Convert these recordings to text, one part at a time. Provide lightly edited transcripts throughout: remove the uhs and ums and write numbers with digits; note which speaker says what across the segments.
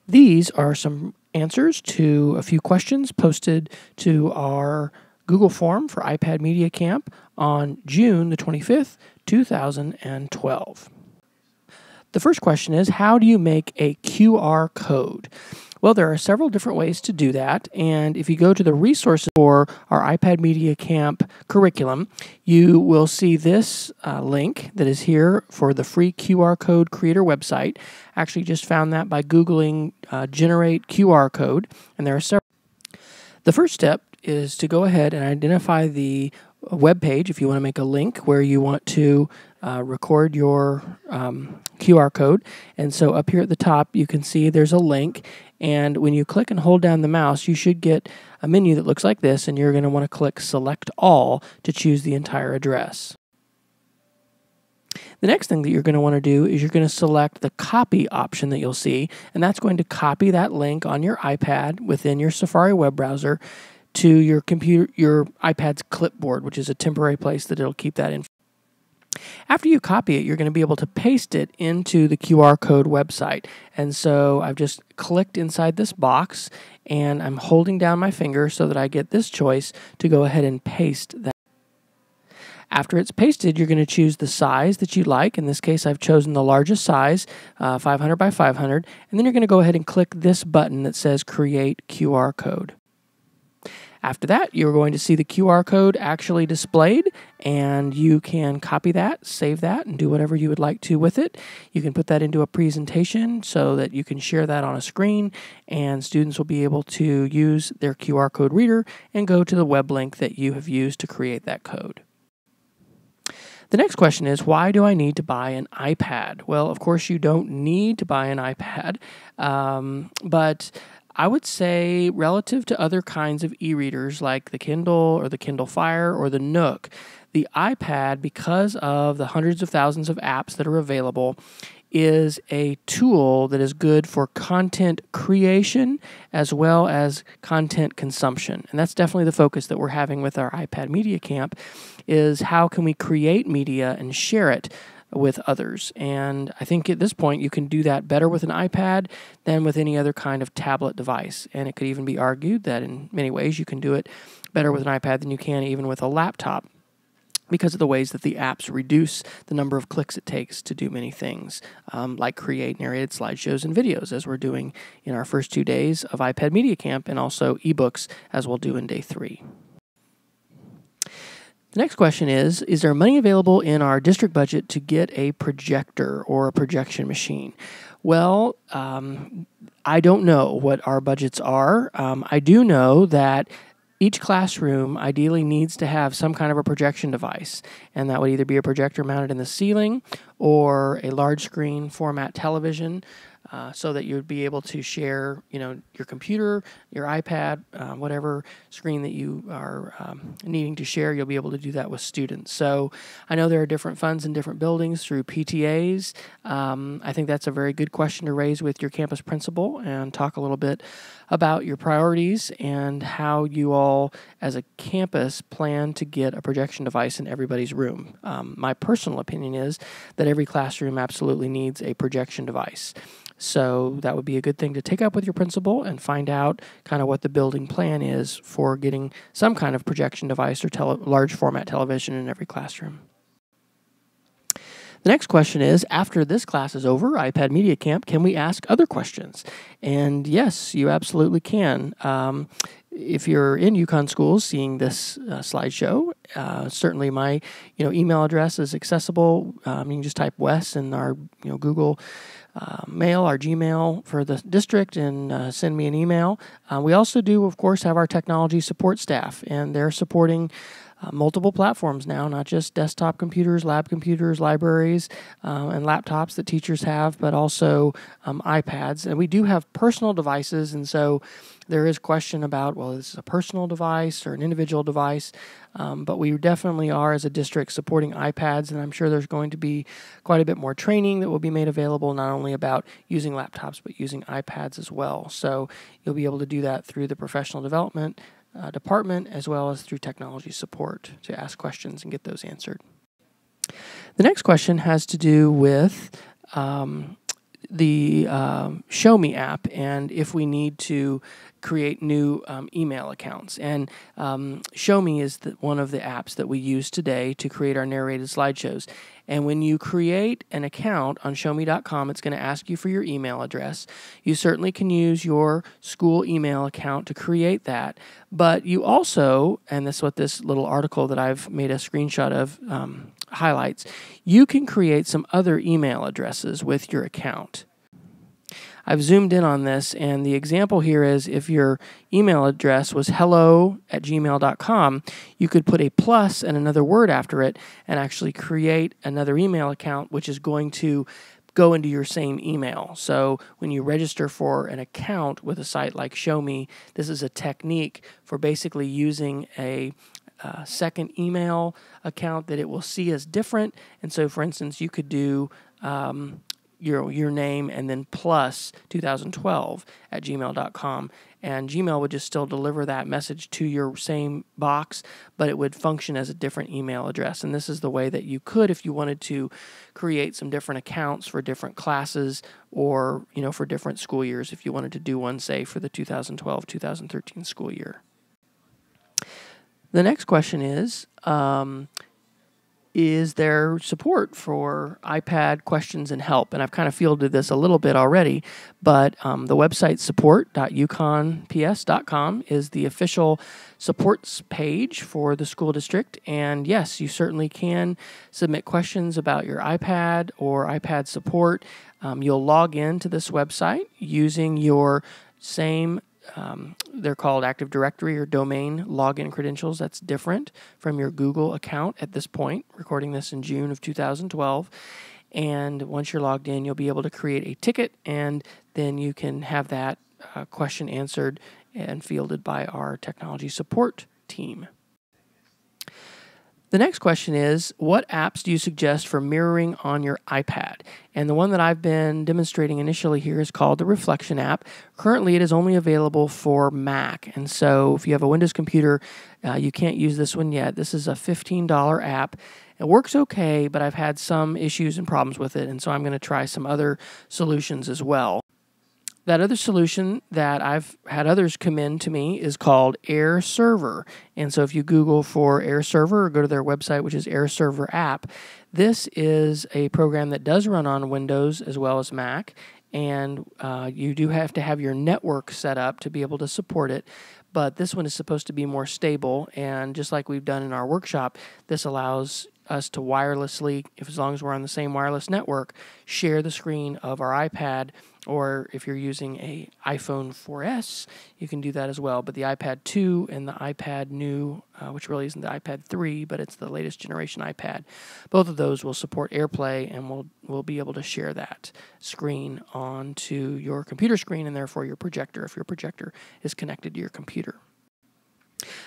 Speaker 1: These are some answers to a few questions posted to our Google form for iPad Media Camp on June the 25th, 2012. The first question is, how do you make a QR code? Well, there are several different ways to do that, and if you go to the resources for our iPad Media Camp curriculum, you will see this link that is here for the free QR code creator website. Actually just found that by Googling generate QR code, and there are several. The first step is to go ahead and identify the web page if you want to make a link where you want to record your QR code. And so up here at the top, you can see there's a link. And when you click and hold down the mouse, you should get a menu that looks like this. And you're going to want to click Select All to choose the entire address. The next thing that you're going to want to do is you're going to select the copy option that you'll see. And that's going to copy that link on your iPad within your Safari web browser to your computer, your iPad's clipboard, which is a temporary place that it'll keep that in. After you copy it, you're going to be able to paste it into the QR code website. And so I've just clicked inside this box, and I'm holding down my finger so that I get this choice to go ahead and paste that. After it's pasted, you're going to choose the size that you like. In this case, I've chosen the largest size, 500 by 500. And then you're going to go ahead and click this button that says Create QR Code. After that, you're going to see the QR code actually displayed, and you can copy that, save that, and do whatever you would like to with it. You can put that into a presentation so that you can share that on a screen, and students will be able to use their QR code reader and go to the web link that you have used to create that code. The next question is, why do I need to buy an iPad? Well, of course, you don't need to buy an iPad, but I would say relative to other kinds of e-readers like the Kindle or the Kindle Fire or the Nook, the iPad, because of the hundreds of thousands of apps that are available, is a tool that is good for content creation as well as content consumption. And that's definitely the focus that we're having with our iPad Media Camp, is how can we create media and share it with others. And I think at this point you can do that better with an iPad than with any other kind of tablet device. And it could even be argued that in many ways you can do it better with an iPad than you can even with a laptop, because of the ways that the apps reduce the number of clicks it takes to do many things, like create narrated slideshows and videos, as we're doing in our first 2 days of iPad Media Camp, and also ebooks, as we'll do in day 3. The next question is there money available in our district budget to get a projector or a projection machine? Well, I don't know what our budgets are. I do know that each classroom ideally needs to have some kind of a projection device, and that would either be a projector mounted in the ceiling or a large screen format television, so that you would be able to share, your computer, your iPad, whatever screen that you are needing to share. You'll be able to do that with students. So I know there are different funds in different buildings through PTAs. I think that's a very good question to raise with your campus principal and talk a little bit about your priorities and how you all as a campus plan to get a projection device in everybody's room. My personal opinion is that every classroom absolutely needs a projection device. So that would be a good thing to take up with your principal and find out kind of what the building plan is for getting some kind of projection device or large format television in every classroom. The next question is, after this class is over, iPad Media Camp, can we ask other questions? And yes, you absolutely can. If you're in UConn schools seeing this slideshow, certainly my email address is accessible. You can just type Wes in our Google mail, our Gmail for the district, and send me an email. We also do, of course, have our technology support staff, and they're supporting multiple platforms now, not just desktop computers, lab computers, libraries, and laptops that teachers have, but also iPads. And we do have personal devices, and so there is question about, well, this is a personal device or an individual device, but we definitely are, as a district, supporting iPads, and I'm sure there's going to be quite a bit more training that will be made available, not only about using laptops, but using iPads as well. So you'll be able to do that through the professional development department, as well as through technology support, to ask questions and get those answered. The next question has to do with the Show Me app, and if we need to create new email accounts. And Show Me is one of the apps that we use today to create our narrated slideshows. And when you create an account on showme.com, it's going to ask you for your email address. You certainly can use your school email account to create that, but you also, and that's what this little article that I've made a screenshot of highlights, you can create some other email addresses with your account. I've zoomed in on this, and the example here is if your email address was hello@gmail.com, you could put a plus and another word after it and actually create another email account, which is going to go into your same email. So when you register for an account with a site like Show Me, this is a technique for basically using a second email account that it will see as different. And so, for instance, you could do your name and then plus 2012@gmail.com, and Gmail would just still deliver that message to your same box, but it would function as a different email address. And this is the way that you could, if you wanted to, create some different accounts for different classes, or for different school years, if you wanted to do one, say, for the 2012-2013 school year. The next question is there support for iPad questions and help? And I've kind of fielded this a little bit already, but the website support.uconps.com is the official supports page for the school district. And yes, you certainly can submit questions about your iPad or iPad support. You'll log into this website using your same they're called Active Directory or domain login credentials. That's different from your Google account at this point, recording this in June of 2012. And once you're logged in, you'll be able to create a ticket, and then you can have that question answered and fielded by our technology support team. The next question is, what apps do you suggest for mirroring on your iPad? And the one that I've been demonstrating initially here is called the Reflection app. Currently, it is only available for Mac. And so if you have a Windows computer, you can't use this one yet. This is a $15 app. It works okay, but I've had some issues and problems with it. And so I'm going to try some other solutions as well. That other solution that I've had others come in to me is called Airserver. And so if you Google for Airserver or go to their website, which is Airserver app, this is a program that does run on Windows as well as Mac. And you do have to have your network set up to be able to support it. But this one is supposed to be more stable. And just like we've done in our workshop, this allows us to wirelessly, as long as we're on the same wireless network, share the screen of our iPad, or if you're using a iPhone 4S, you can do that as well. But the iPad 2 and the iPad new, which really isn't the iPad 3, but it's the latest generation iPad, both of those will support AirPlay, and we'll be able to share that screen onto your computer screen and therefore your projector, if your projector is connected to your computer.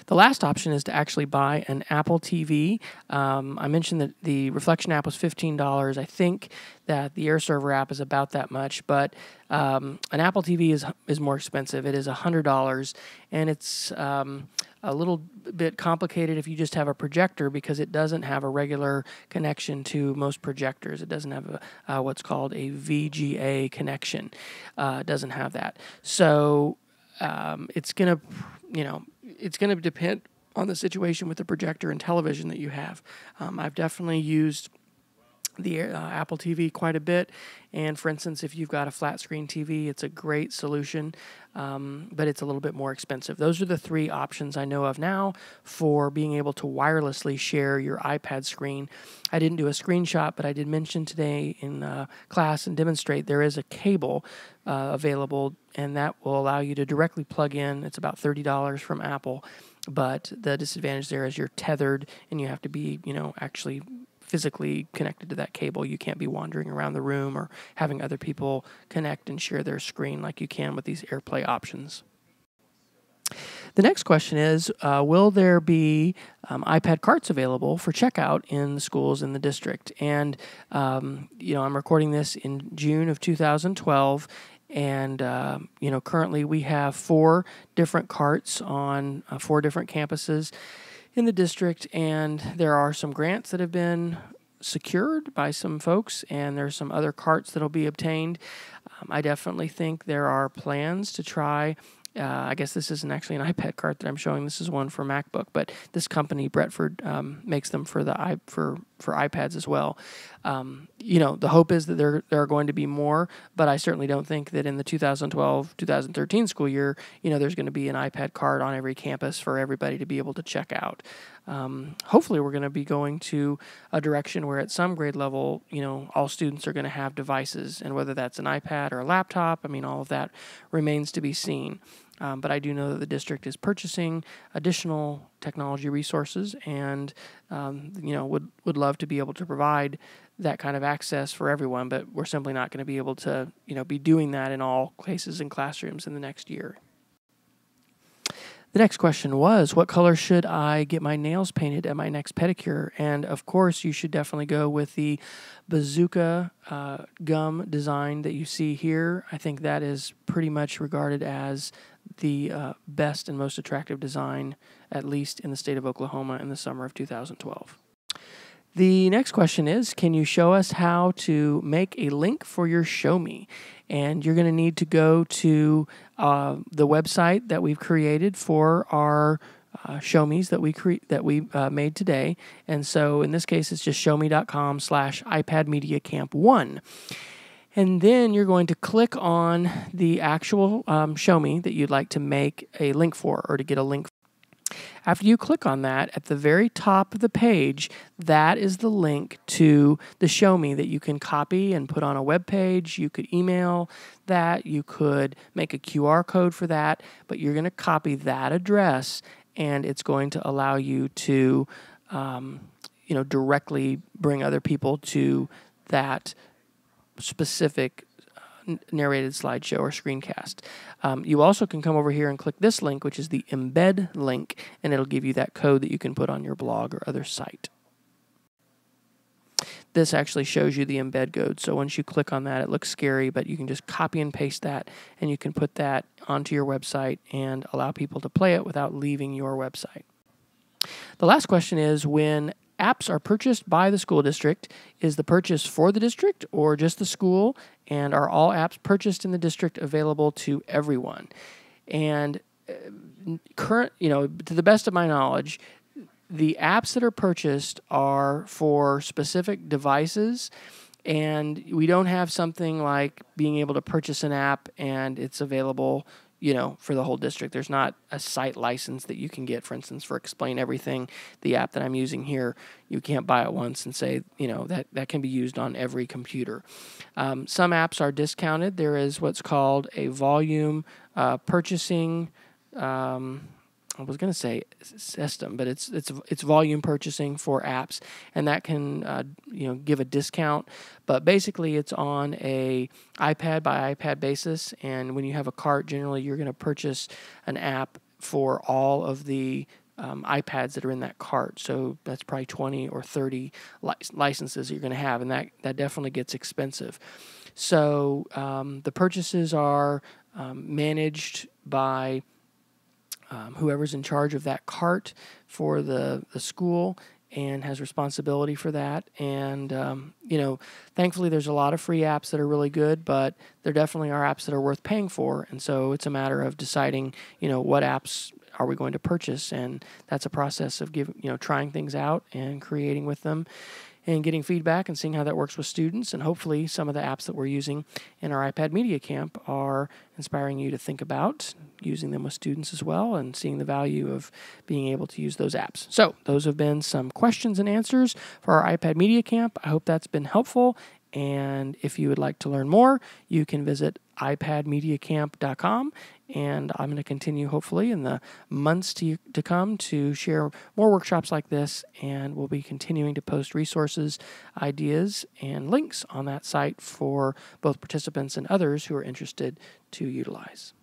Speaker 1: The last option is to actually buy an Apple TV. I mentioned that the Reflection app was $15. I think that the Airserver app is about that much, but an Apple TV is more expensive. It is $100, and it's a little bit complicated if you just have a projector, because it doesn't have a regular connection to most projectors. It doesn't have what's called a VGA connection. It doesn't have that. So it's going to, it's going to depend on the situation with the projector and television that you have. I've definitely used the Apple TV quite a bit, and for instance, if you've got a flat screen TV, it's a great solution, but it's a little bit more expensive. Those are the three options I know of now for being able to wirelessly share your iPad screen. I didn't do a screenshot, but I did mention today in class and demonstrate there is a cable available, and that will allow you to directly plug in. It's about $30 from Apple, but the disadvantage there is you're tethered, and you have to be, actually physically connected to that cable. You can't be wandering around the room or having other people connect and share their screen like you can with these AirPlay options. The next question is, will there be iPad carts available for checkout in the schools in the district? And, I'm recording this in June of 2012. And, currently we have 4 different carts on 4 different campuses in the district, and there are some grants that have been secured by some folks, and there's some other carts that'll be obtained. I definitely think there are plans to try. I guess this isn't actually an iPad cart that I'm showing. This is one for MacBook, but this company, Bretford, makes them for for iPads as well. The hope is that there are going to be more, but I certainly don't think that in the 2012-2013 school year, there's going to be an iPad cart on every campus for everybody to be able to check out. Hopefully, we're going to be going to a direction where at some grade level, all students are going to have devices, and whether that's an iPad or a laptop, all of that remains to be seen. But I do know that the district is purchasing additional technology resources and, would love to be able to provide that kind of access for everyone, but we're simply not going to be able to, be doing that in all cases and classrooms in the next year. The next question was, what color should I get my nails painted at my next pedicure? And of course, you should definitely go with the bazooka gum design that you see here. I think that is pretty much regarded as the best and most attractive design, at least in the state of Oklahoma in the summer of 2012. The next question is, can you show us how to make a link for your Show Me? And you're going to need to go to the website that we've created for our Show Me's that we made today. And so in this case, it's just showme.com/iPadMediaCamp1. And then you're going to click on the actual Show Me that you'd like to make a link for or to get a link for. After you click on that, at the very top of the page, that is the link to the Show Me that you can copy and put on a web page. You could email that. You could make a QR code for that. But you're going to copy that address, and it's going to allow you to, directly bring other people to that specific narrated slideshow or screencast. You also can come over here and click this link, which is the embed link, and it'll give you that code that you can put on your blog or other site. This actually shows you the embed code, so once you click on that, it looks scary, but you can just copy and paste that, and you can put that onto your website and allow people to play it without leaving your website. The last question is, when apps are purchased by the school district, is the purchase for the district or just the school? And are all apps purchased in the district available to everyone? And to the best of my knowledge, the apps that are purchased are for specific devices, and we don't have something like being able to purchase an app and it's available for the whole district. There's not a site license that you can get, for instance, for Explain Everything, the app that I'm using here. You can't buy it once and say, that can be used on every computer. Some apps are discounted. There is what's called a volume purchasing I was going to say system, but it's volume purchasing for apps, and that can give a discount. But basically, it's on a iPad by iPad basis, and when you have a cart, generally you're going to purchase an app for all of the iPads that are in that cart. So that's probably 20 or 30 licenses that you're going to have, and that definitely gets expensive. So the purchases are managed by whoever's in charge of that cart for the school and has responsibility for that. And, thankfully there's a lot of free apps that are really good, but there definitely are apps that are worth paying for. And so it's a matter of deciding, what apps are we going to purchase. And that's a process of trying things out and creating with them and getting feedback and seeing how that works with students. And hopefully some of the apps that we're using in our iPad Media Camp are inspiring you to think about using them with students as well and seeing the value of being able to use those apps. So those have been some questions and answers for our iPad Media Camp. I hope that's been helpful. And if you would like to learn more, you can visit iPadMediaCamp.com. And I'm going to continue, hopefully, in the months to come to share more workshops like this. And we'll be continuing to post resources, ideas, and links on that site for both participants and others who are interested to utilize.